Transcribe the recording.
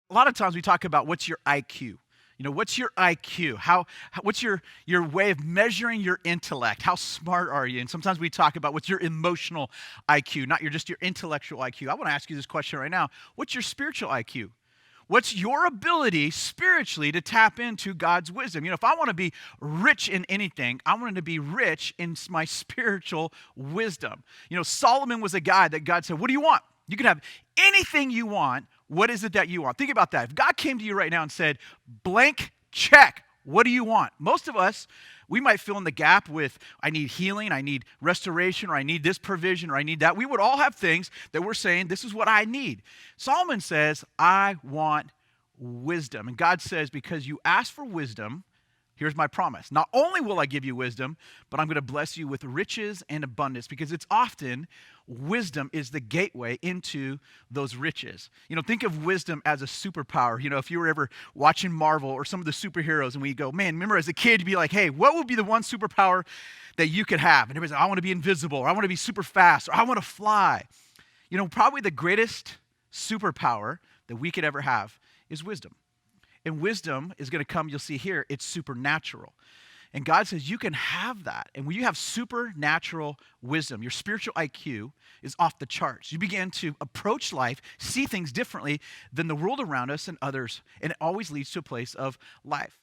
A lot of times we talk about what's your IQ. What's your IQ? What's your way of measuring your intellect? How smart are you? And sometimes we talk about what's your emotional IQ, not just your intellectual IQ. I want to ask you this question right now. What's your spiritual IQ? What's your ability spiritually to tap into God's wisdom? If I want to be rich in anything, I want to be rich in my spiritual wisdom. Solomon was a guy that God said, "What do you want? You can have anything you want. What is it that you want?" Think about that. If God came to you right now and said, "Blank check, what do you want?" Most of us, we might fill in the gap with, "I need healing, I need restoration, or I need this provision, or I need that." We would all have things that we're saying, "This is what I need." Solomon says, "I want wisdom." And God says, "Because you asked for wisdom, here's my promise. Not only will I give you wisdom, but I'm going to bless you with riches and abundance," because it's often wisdom is the gateway into those riches. Think of wisdom as a superpower. If you were ever watching Marvel or some of the superheroes and we go, "Man, remember as a kid, you'd be like, hey, what would be the one superpower that you could have?" And everybody's like, "I want to be invisible," or "I want to be super fast," or "I want to fly." Probably the greatest superpower that we could ever have is wisdom. And wisdom is going to come, you'll see here, it's supernatural. And God says you can have that. And when you have supernatural wisdom, your spiritual IQ is off the charts. You begin to approach life, see things differently than the world around us and others. And it always leads to a place of life.